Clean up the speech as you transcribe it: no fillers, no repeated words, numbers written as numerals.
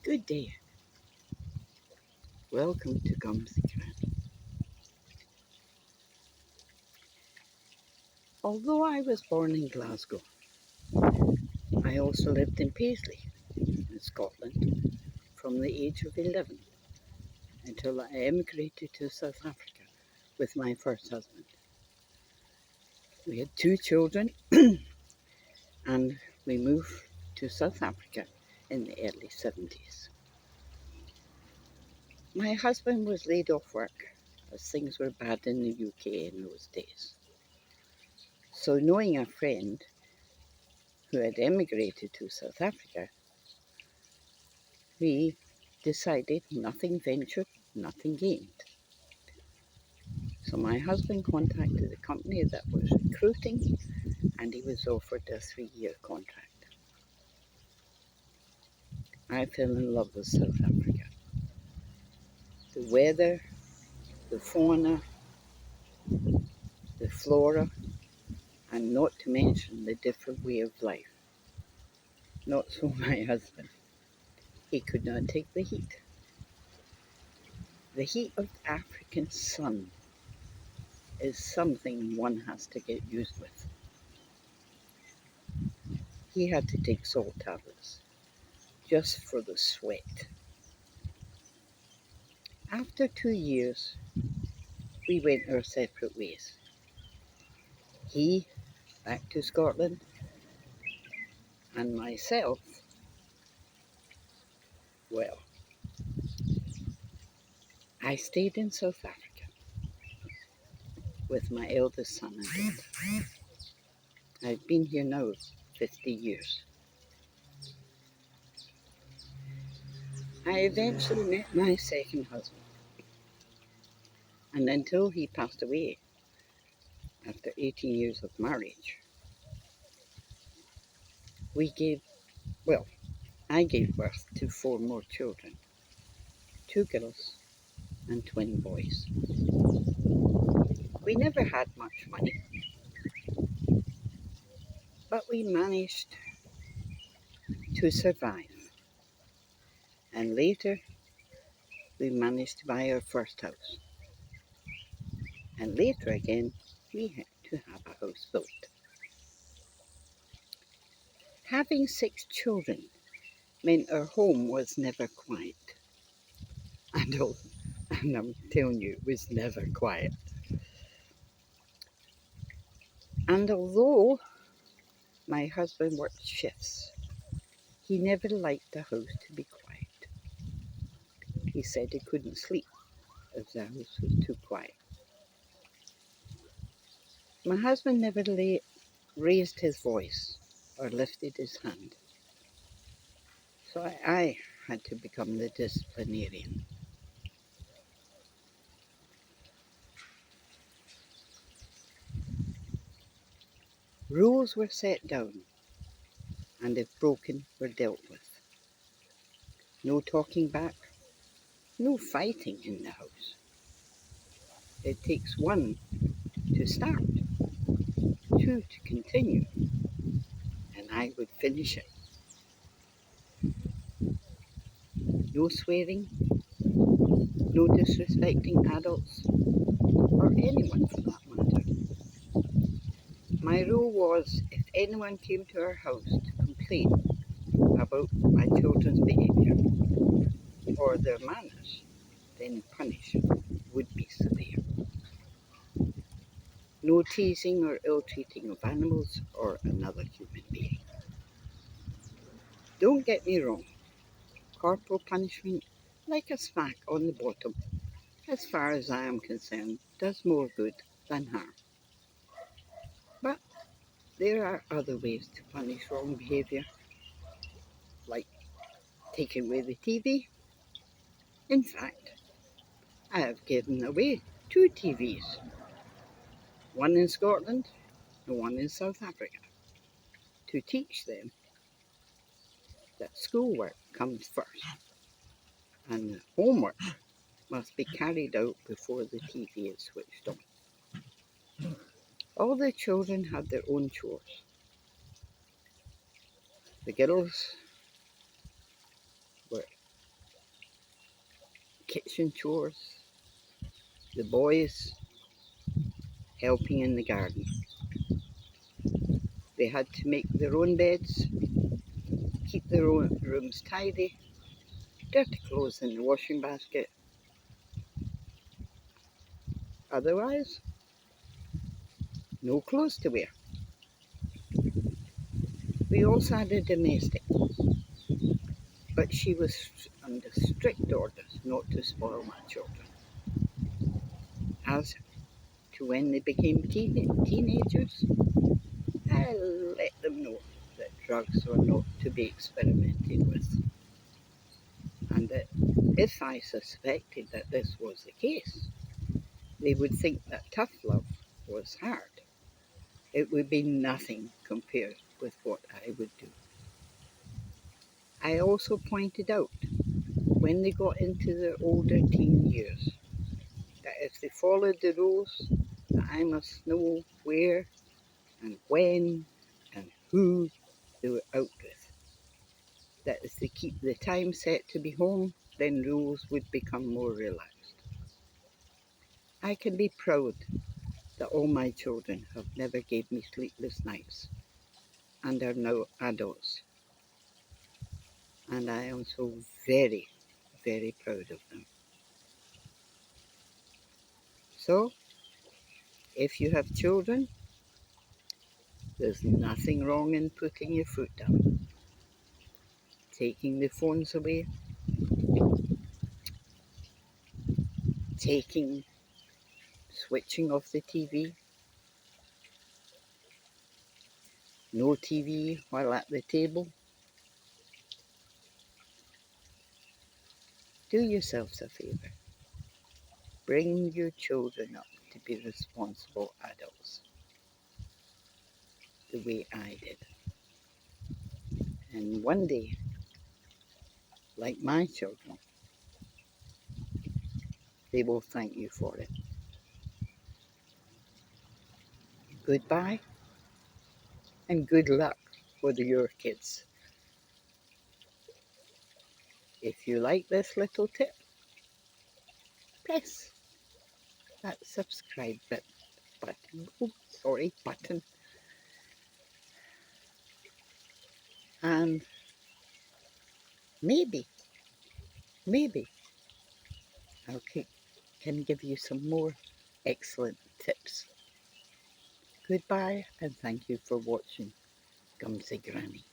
Good day. Welcome to Gumsy Cran. Although I was born in Glasgow, I also lived in Paisley in Scotland from the age of 11 until I emigrated to South Africa with my first husband. We had 2 children and we moved to South Africa in the early 70s. My husband was laid off work as things were bad in the UK in those days. So knowing a friend who had emigrated to South Africa, we decided nothing ventured, nothing gained. So my husband contacted the company that was recruiting and he was offered a 3-year contract. I fell in love with South Africa. The weather, the fauna, the flora, and not to mention the different way of life. Not so my husband. He could not take the heat. The heat of the African sun is something one has to get used with. He had to take salt tablets just for the sweat. After 2 years, we went our separate ways. He back to Scotland, and myself, well, I stayed in South Africa with my eldest son and daughter. I've been here now 50 years. I eventually met my second husband, and until he passed away after 18 years of marriage, well, I gave birth to 4 more children, 2 girls and twin boys. We never had much money, but we managed to survive. And later, we managed to buy our first house. And later again, we had to have a house built. Having 6 children meant our home was never quiet. And I'm telling you, it was never quiet. And although my husband worked shifts, he never liked the house to be quiet. He said he couldn't sleep if the house was too quiet. My husband never raised his voice or lifted his hand. So I had to become the disciplinarian. Rules were set down, and if broken, were dealt with. No talking back, no fighting in the house. It takes 1 to start, 2 to continue, and I would finish it. No swearing, no disrespecting adults, or anyone for that matter. My rule was if anyone came to our house to complain about my children's behaviour or their manners, then punishment would be severe. No teasing or ill-treating of animals or another human being. Don't get me wrong, corporal punishment, like a smack on the bottom, as far as I am concerned, does more good than harm. But there are other ways to punish wrong behaviour, like taking away the TV. In fact, I have given away 2 TVs, one in Scotland and one in South Africa, to teach them that schoolwork comes first and the homework must be carried out before the TV is switched on. All the children had their own chores. The girls were kitchen chores, the boys helping in the garden. They had to make their own beds, keep their own rooms tidy, dirty clothes in the washing basket. Otherwise, no clothes to wear. We also had a domestic, but she was under strict orders not to spoil my children. As to when they became teenagers, I let them know that drugs were not to be experimented with, and that if I suspected that this was the case, they would think that tough love was hard. It would be nothing compared with what I would do. I also pointed out when they got into their older teen years that if they followed the rules, that I must know where and when and who they were out with. That if they keep the time set to be home, then rules would become more relaxed. I can be proud that all my children have never gave me sleepless nights and are now adults. And I am so very, very proud of them. So, if you have children, there's nothing wrong in putting your foot down, taking the phones away, switching off the TV, no TV while at the table. Do yourselves a favour. Bring your children up to be responsible adults, the way I did. And one day, like my children, they will thank you for it. Goodbye and good luck with your kids. If you like this little tip, press that subscribe button, and maybe I can give you some more excellent tips. Goodbye and thank you for watching Gumsy Granny.